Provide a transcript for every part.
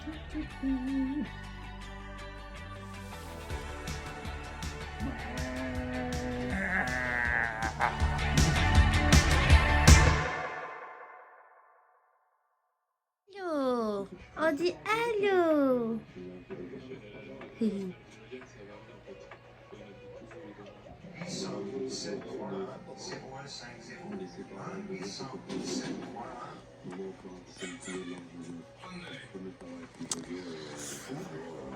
Allô, on dit allô.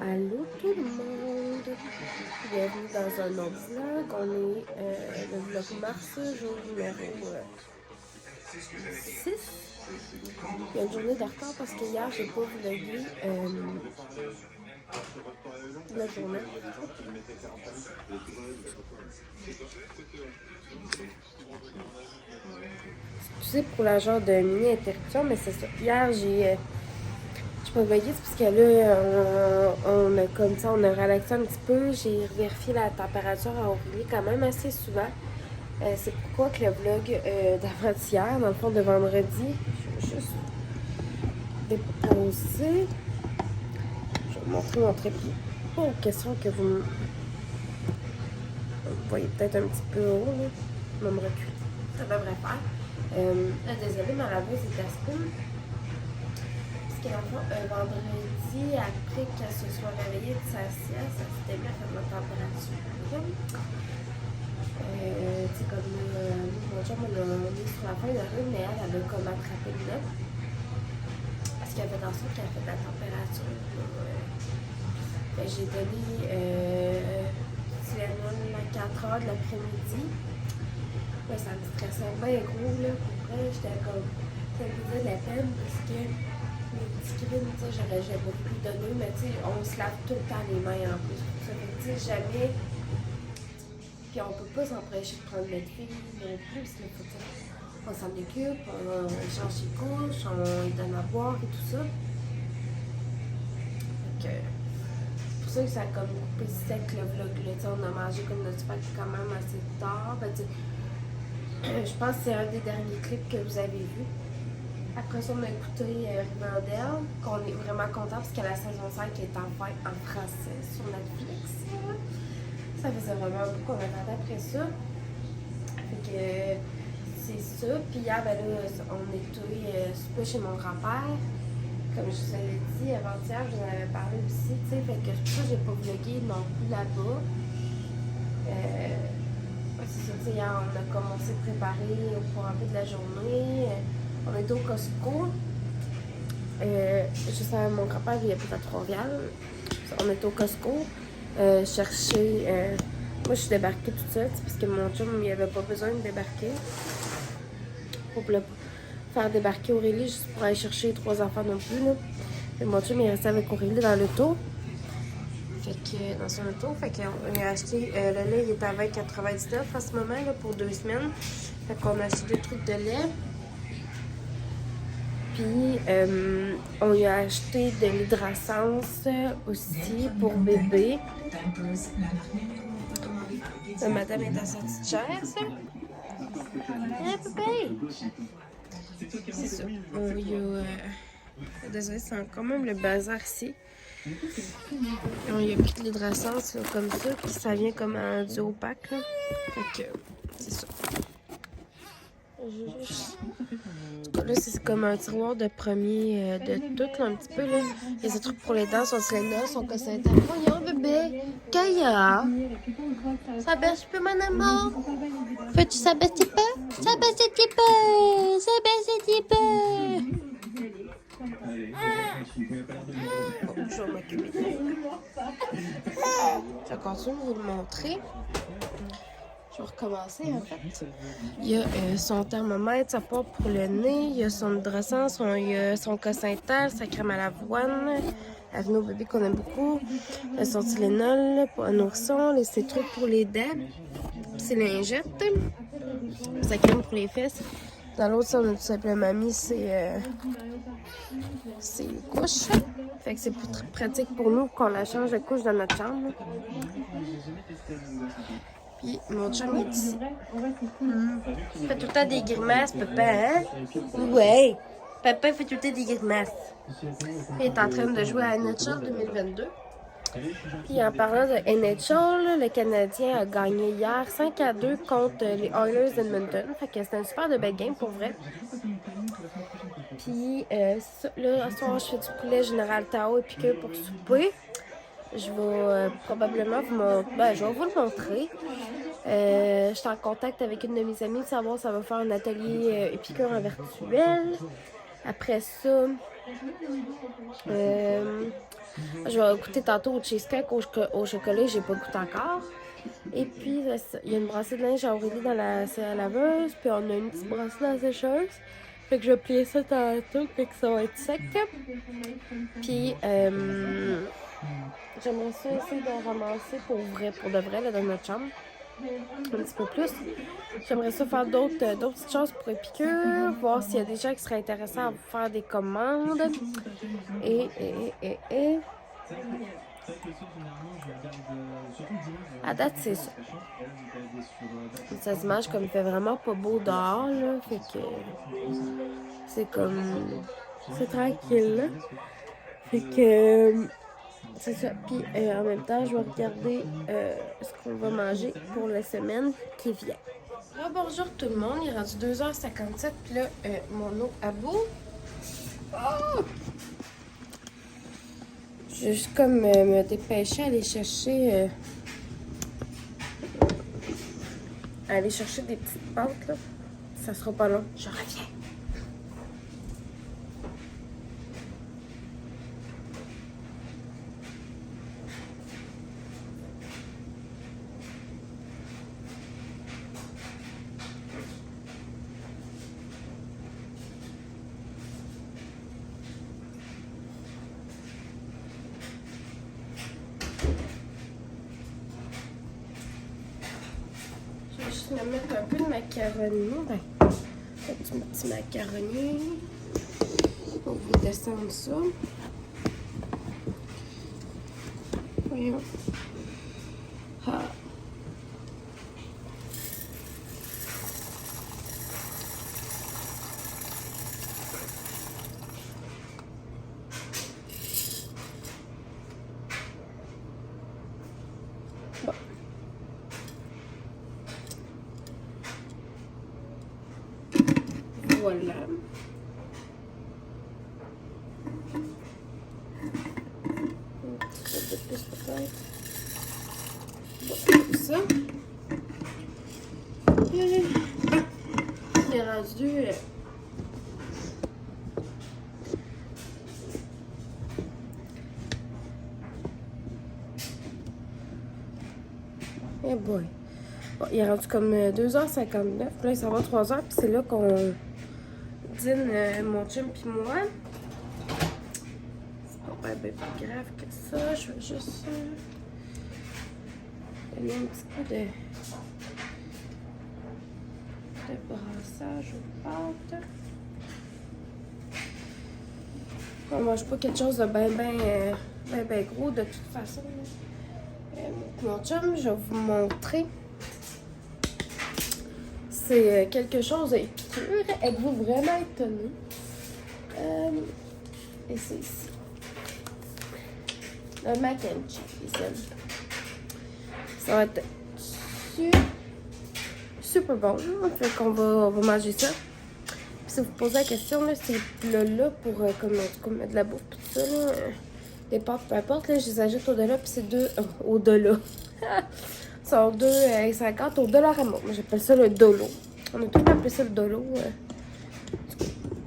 Allô tout le monde, bienvenue dans un autre vlog. On est le vlog mars, jour numéro 6. Il y a une journée de retard parce que hier j'ai pas vlogué la journée. Excusez pour la genre de mini interruption, mais c'est ça. Hier j'ai pas vlogué parce que là on a comme ça, on a relaxé un petit peu. J'ai vérifié la température à Aurélie quand même assez souvent. C'est pourquoi que le vlog d'avant-hier, dans le fond de vendredi, je vais juste déposer. Je vais vous montrer mon trépied. Pas aux questions que vous voyez peut-être un petit peu haut, là. Je vais me reculer. Ça devrait faire. Désolée, ma laveuse est à spin. Parce que dans le fond, vendredi, après qu'elle se soit réveillée de sa sieste, elle s'était mis à faire ma température. C'est comme mon chum, on l'a mis sur la fin de la rue, mais elle a comme attrapé le nez. Parce qu'elle fait en sorte qu'elle fait de la température. J'ai donné Tylenol à 4 heures de l'après-midi. Ouais, ça me stressait bien gros, là. Pour vrai, j'étais comme. Ça me faisait de la peine parce que les petits crimes, tu sais, j'aurais jamais pu lui donner, mais tu sais, on se lave tout le temps les mains en plus. Ça fait que, tu sais, jamais. Puis on peut pas s'empêcher de prendre notre fille non plus, parce qu'il faut, on s'en occupe, on change ses couches, on lui donne à boire et tout ça. Donc, c'est pour ça que ça a comme coupé sec le vlog là. On a mangé comme notre spag quand même assez tard. Je pense que c'est un des derniers clips que vous avez vu. Après ça, on a écouté Riverdale, qu'on est vraiment content parce que la saison 5 est enfin en français sur Netflix. Ça faisait vraiment beaucoup qu'on attendait après ça. Fait que c'est ça. Puis hier, ben là, on était souper chez mon grand-père. Comme je vous avais dit avant-hier, je vous en avais parlé aussi, tu sais. Fait que c'est pour ça que j'ai pas vlogué non plus là-bas. C'est ça, tu sais, hier, on a commencé à préparer au courant de la journée. On était au Costco. Juste avant mon grand-père, il habite à Trois-Rivières. On était au Costco. Chercher. Moi, je suis débarquée toute seule parce que mon chum, il avait pas besoin de débarquer. Pour le faire débarquer Aurélie juste pour aller chercher les 3 enfants non plus. Là. Et mon chum, il restait avec Aurélie dans l'auto. Fait que dans son auto, fait qu'on a acheté. Le lait, il est à 20,99 en ce moment là, pour 2 semaines. Fait qu'on a acheté 2 trucs de lait. Puis, on lui a acheté de l'hydrascence aussi pour bébé. Madame est à sa petite chaise. Hein, bébé? C'est ça. Désolé, c'est quand même le bazar ici. On y a pris de l'hydrascence comme ça, puis ça vient comme un duo pack. Là. Fait que, c'est ça. Là, c'est comme un tiroir de premier de tout, là, un petit peu. Là. Il y a des trucs pour les dents, son Tylenol, son cossin. Voyons, bébé. Kaya. Ça baisse un peu, mon amour. Peux-tu s'abaisser un petit peu? S'abaisser un petit peu. S'abaisser un petit peu. Je vais m'occuper. Je continue de vous le montrer. Je vais recommencer en fait. Il y a son thermomètre, sa pompe pour le nez, il y a son hydrascence, il y a son cossintal, sa crème à l'avoine, Avenue au bébé qu'on aime beaucoup, son Tylenol pour un nourrisson, ses trucs pour les dents, ses lingettes, sa crème pour les fesses. Dans l'autre, ça, on a tout simplement mis ses couches. Fait que c'est très pratique pour nous qu'on la change de couche dans notre chambre. Puis mon chum est ici. Il fait tout le temps des grimaces, papa, hein? Ouais. Papa fait tout le temps des grimaces. Il est en train de jouer à NHL 2022. Puis en parlant de NHL, le Canadien a gagné hier 5-2 contre les Oilers d'Edmonton. Fait que c'était une super de belle game pour vrai. Puis là, ce soir, je fais du poulet Général Tao et piqueux pour souper. Je vais probablement vous montrer. Je vais vous le montrer. Je suis en contact avec une de mes amies de savoir si ça va faire un atelier épicure en virtuel. Après ça, je vais goûter tantôt au cheesecake au chocolat, j'ai pas goûté encore. Et puis, il y a une brassée de linge à Aurélie dans la laveuse, puis on a une petite brassée dans la sécheuse. Fait que je vais plier ça tantôt, fait que ça va être sec. Puis, j'aimerais ça essayer de ramasser pour de vrai, là, dans notre chambre. Un petit peu plus. J'aimerais ça faire d'autres petites choses pour épicure, voir s'il y a des gens qui seraient intéressés à faire des commandes. Et. À date, c'est ça. Ça se mange comme il fait vraiment pas beau dehors, là. Fait que. C'est comme. C'est tranquille, là. Fait que. C'est ça. Puis en même temps, je vais regarder ce qu'on va manger pour la semaine qui vient. Alors, bonjour tout le monde. Il est rendu 2h57. Puis là, mon eau à bout. Oh! Je vais juste comme me dépêcher à aller chercher. Aller chercher des petites pâtes, là. Ça sera pas long. Je reviens. Je vais mettre un peu de macaroni. Ben, un petit macaroni. On va descendre ça. Voyons. Ah. Bon. Voilà. Un petit peu de plus peut-être. Bon, comme ça. Il est rendu. Eh boy. Bon, il est rendu comme 2h59. Là, il s'en va 3h. Puis c'est là qu'on dîne, mon chum puis moi. C'est pas bien plus grave que ça. Je vais juste donner un petit peu de brassage aux pâtes. On mange pas quelque chose de bien gros de toute façon. Mon chum, je vais vous montrer. C'est quelque chose d'épicure. Êtes-vous vraiment étonné? Et c'est ici. Le mac and cheese. Ça va être super bon. Fait qu'on va manger ça. Puis si vous posez la question, là, ces plats-là pour comme mettre de la bouffe tout ça, là, des pâtes, peu importe, là, je les ajoute au-delà. Puis c'est au-delà. Ils sont 2,50 au Dollarama. Moi, j'appelle ça le dolo. On a tout appelé ça le dolo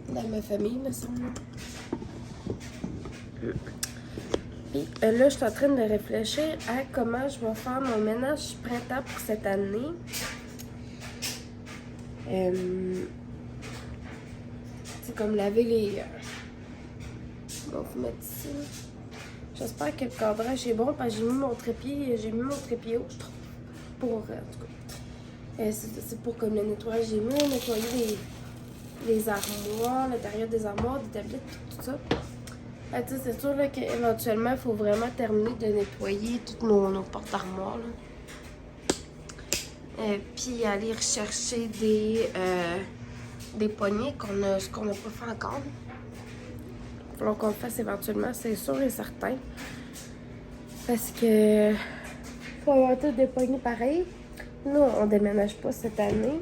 dans ma famille, me semble. Puis là, je suis en train de réfléchir à comment je vais faire mon ménage printemps pour cette année. C'est comme laver les... On va vous mettre ici. J'espère que le cadrage est bon parce que j'ai mis mon trépied haut, je trouve. Pour, en tout cas. C'est pour comme le nettoyage. J'ai mis nettoyer les armoires, l'intérieur des armoires, des tablettes, tout ça. C'est sûr qu'éventuellement, il faut vraiment terminer de nettoyer toutes nos portes d'armoire. Puis aller rechercher des poignées qu'on n'a pas fait encore. falloir qu'on le fasse éventuellement, c'est sûr et certain. Parce que faut avoir tout des poignées pareil. Nous, on déménage pas cette année.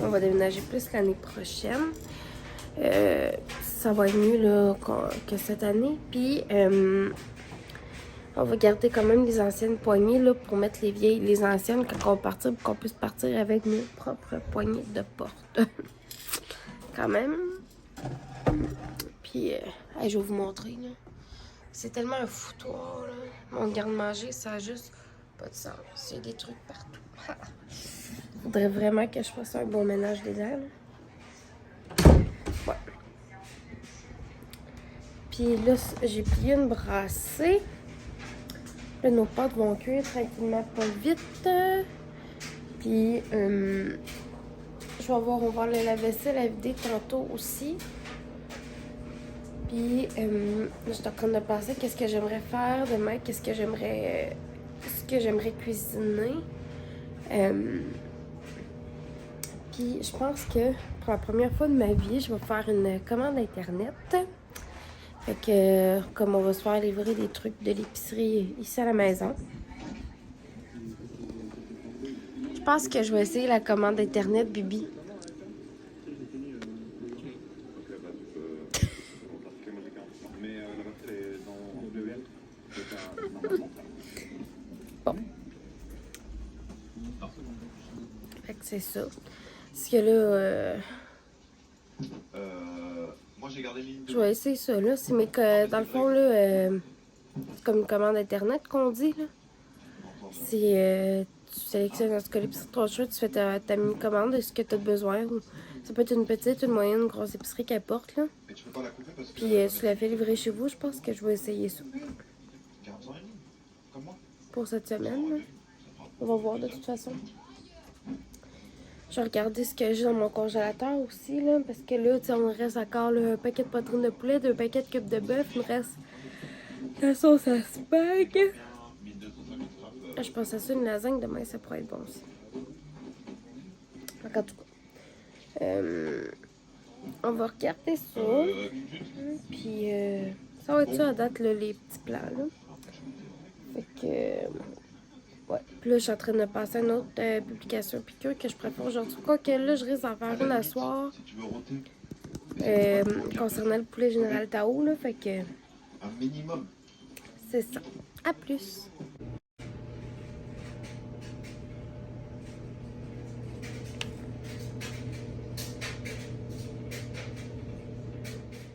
On va déménager plus l'année prochaine. Ça va être mieux là, que cette année. Puis, on va garder quand même les anciennes poignées là, pour mettre les anciennes quand on va partir, pour qu'on puisse partir avec nos propres poignées de porte. Quand même. Puis, je vais vous montrer. Là. C'est tellement un foutoir. Là. Mon garde-manger, ça a juste pas de sens. Il y a des trucs partout. Faudrait vraiment que je fasse un bon ménage dedans. Ouais. Puis là, j'ai plié une brassée. Là, nos pâtes vont cuire tranquillement, pas vite. Puis, je vais voir, on va le lave-vaisselle à vider tantôt aussi. Puis, je suis en train de penser qu'est-ce que j'aimerais faire demain, qu'est-ce que j'aimerais cuisiner. Puis, je pense que pour la première fois de ma vie, je vais faire une commande Internet. Fait que, comme on va se faire livrer des trucs de l'épicerie ici à la maison. Je pense que je vais essayer la commande Internet, Bibi. Bon. Fait que c'est ça. Parce que là, je vais essayer ça, là. C'est dans le fond, là, c'est comme une commande Internet qu'on dit, là. C'est, tu sélectionnes dans ce cas l'épicerie 3 choix, tu fais ta mini-commande de ce que tu as besoin. Ça peut être une petite, une moyenne, une grosse épicerie qu'importe, là. Puis tu la fais livrer chez vous. Je pense que je vais essayer ça. Pour cette semaine, là. On va voir de toute façon. Je vais regarder ce que j'ai dans mon congélateur aussi, là, parce que là, tu sais, on me reste encore là, un paquet de poitrine de poulet, 2 paquets de cubes de bœuf, il me reste la sauce à spag. Je pense à ça, une lasagne demain, ça pourrait être bon aussi. En tout cas, on va regarder ça. Puis, ça va être ça à date, là, les petits plans, là. Fait que... ouais. Puis là, je suis en train de passer à une autre publication piqûre que je préfère aujourd'hui. Quoique là, je risque d'en faire une à soir. Concernant le poulet général Tao, là. Fait que... un minimum. C'est ça. À plus.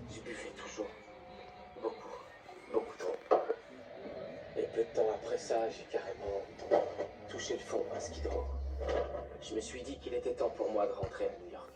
Je buvais toujours. Beaucoup trop. Et peu de temps après ça, j'ai carrément touché le fond à ski drôle. Je me suis dit qu'il était temps pour moi de rentrer à New York.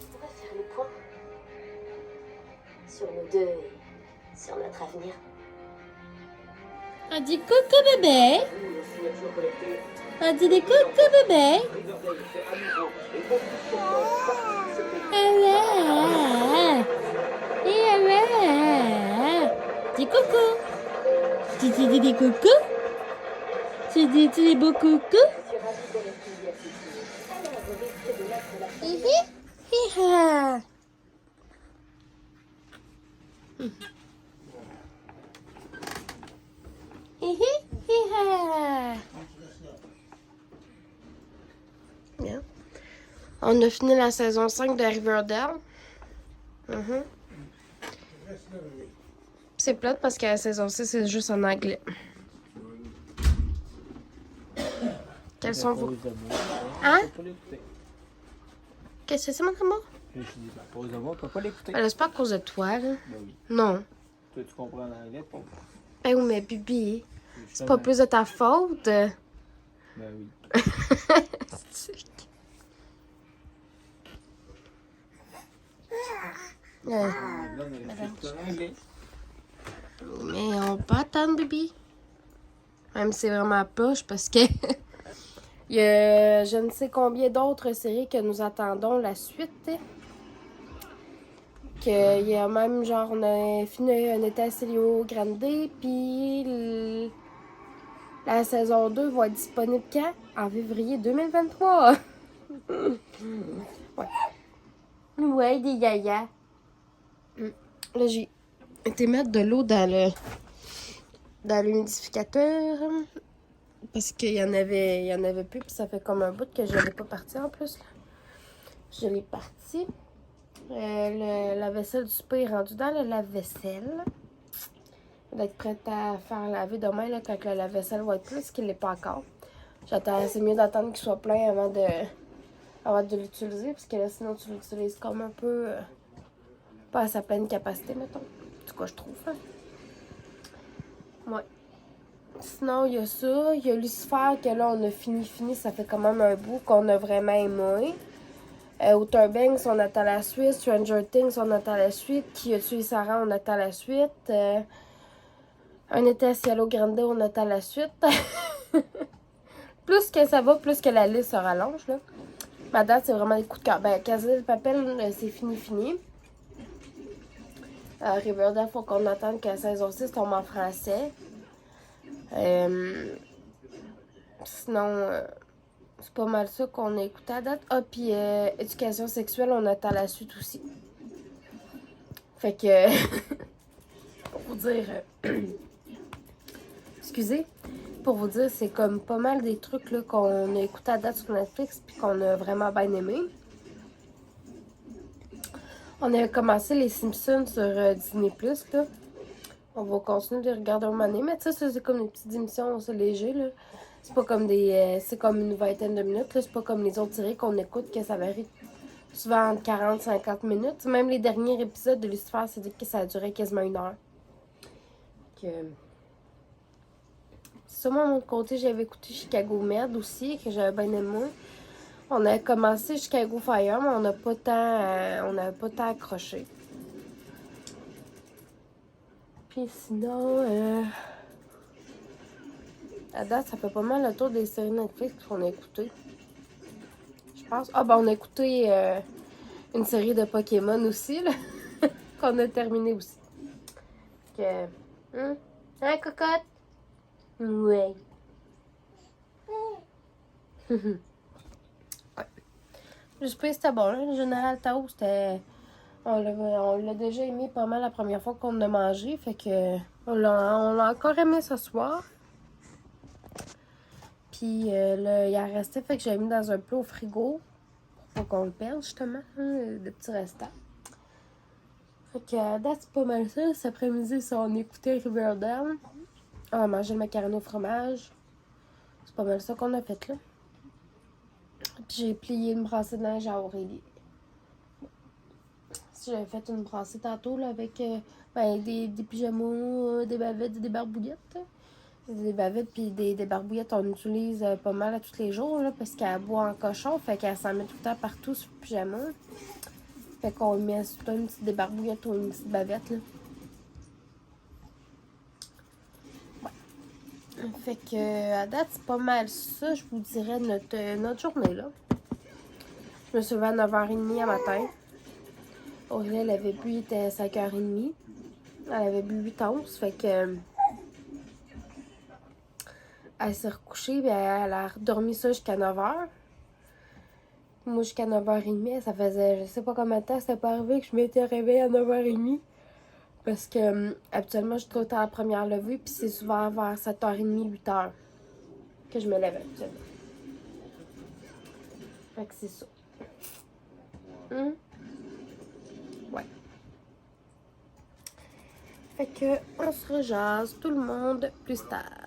On va faire le point sur nous deux et sur notre avenir. On dit coucou bébé. On dit des coucou bébé. Ah ouais. Dis coucou. Tu dis coucou. Tu dis des beaux coucou. Hiha. Bien. On a fini la saison 5 de Riverdale. C'est plate parce que la saison 6, c'est juste en anglais. Quels sont vos... Hein? Qu'est-ce que c'est, mon amour? Je dis, ben, pour les avoir, tu peux pas l'écouter. Ben là, c'est pas à cause de toi, là. Ben oui. Non. Toi, tu comprends l'anglais, pas. Eh oui, mais Bibi, c'est pas plus de ta faute. Ben oui. Ouais. Mais on peut attendre, Bibi. Même si c'est vraiment poche parce que il y a je ne sais combien d'autres séries que nous attendons la suite. Que il y a même genre on a fini un été à Célio Grande puis la saison 2 va être disponible quand? En février 2023. Ouais. Ouais, des gaillards. Là, j'ai été mettre de l'eau dans l'humidificateur. Parce qu'il y en avait plus, puis ça fait comme un bout que je l'ai pas parti en plus. Là. Je l'ai parti. La vaisselle du souper est rendue dans le lave-vaisselle. Elle va être prête à faire laver demain là, quand le lave-vaisselle va être plein, ce qu'il n'est pas encore. C'est mieux d'attendre qu'il soit plein avant de l'utiliser, parce que là, sinon, tu l'utilises comme un peu pas à sa pleine capacité, mettons. En tout cas, je trouve. Hein. Ouais. Sinon, il y a ça. Il y a Lucifer, que là, on a fini. Ça fait quand même un bout qu'on a vraiment aimé. Outer Banks, on attend la suite. Stranger Things, on attend la suite. Qui a tué Sarah, on attend la suite. Un été à Cielo Grande, on attend la suite. Plus que ça va, plus que la liste se rallonge. Là. Ma date, c'est vraiment des coups de cœur. Ben, Casa de Papel, c'est fini. Riverdale, faut qu'on attende que la saison 6 tombe en français. Sinon, c'est pas mal ça qu'on a écouté à date. Ah, puis éducation sexuelle, on attend la suite aussi. Fait que, pour vous dire, excusez, pour vous dire, c'est comme pas mal des trucs là, qu'on a écouté à date sur Netflix puis qu'on a vraiment bien aimé. On a commencé les Simpsons sur Disney+, là. On va continuer de regarder un moment donné, mais ça, c'est comme des petites émissions, c'est léger, là. C'est pas comme c'est comme une vingtaine de minutes, là. C'est pas comme les autres séries qu'on écoute, que ça varie souvent entre 40-50 minutes. Même les derniers épisodes de Lucifer, c'est dit que ça a duré quasiment 1 heure. Sur mon côté, j'avais écouté Chicago Med aussi, que j'avais bien aimé. On a commencé Chicago Fire, mais on n'a pas tant accroché. Puis sinon, à date, ça fait pas mal le tour des séries Netflix qu'on a écoutées. Je pense. Ah, ben on a écouté une série de Pokémon aussi, là, qu'on a terminé aussi. Hein, cocotte? Ouais. Ouais. Je sais pas si c'était bon, là. Le Général Tao, c'était... On l'a déjà aimé pas mal la première fois qu'on a mangé. Fait que on l'a encore aimé ce soir. Puis là, il en restait. Fait que j'ai mis dans un plat au frigo. Pour pas qu'on le perde, justement. Hein, des petits restants. Fait que à date, c'est pas mal ça. Cet après-midi, ça, on écoutait Riverdale. On a mangé le macaroni au fromage. C'est pas mal ça qu'on a fait là. Puis j'ai plié une brassée de neige à Aurélie. J'avais fait une brassée tantôt là, avec des pyjamas, des bavettes et des barbouillettes. Des bavettes puis des barbouillettes, on utilise pas mal à tous les jours là, parce qu'elle boit en cochon, fait qu'elle s'en met tout le temps partout sur le pyjama. Fait qu'on met surtout une petite débarbouillette ou une petite bavette là. Ouais. Fait que à date, c'est pas mal ça, je vous dirais, notre journée là. Je me suis levée à 9h30 à matin. Aurélie, elle avait bu, il était 5h30. Elle avait bu 8 onces, fait que... Elle s'est recouchée, puis elle a dormi ça jusqu'à 9h. Moi, jusqu'à 9h30, ça faisait, je sais pas combien de temps, c'était pas arrivé que je m'étais réveillée à 9h30. Parce que, habituellement, je suis trop tard à la première levée, puis c'est souvent vers 7h30, 8h que je me lève habituellement. Fait que c'est ça. Ouais. Fait que on se rejase tout le monde plus tard.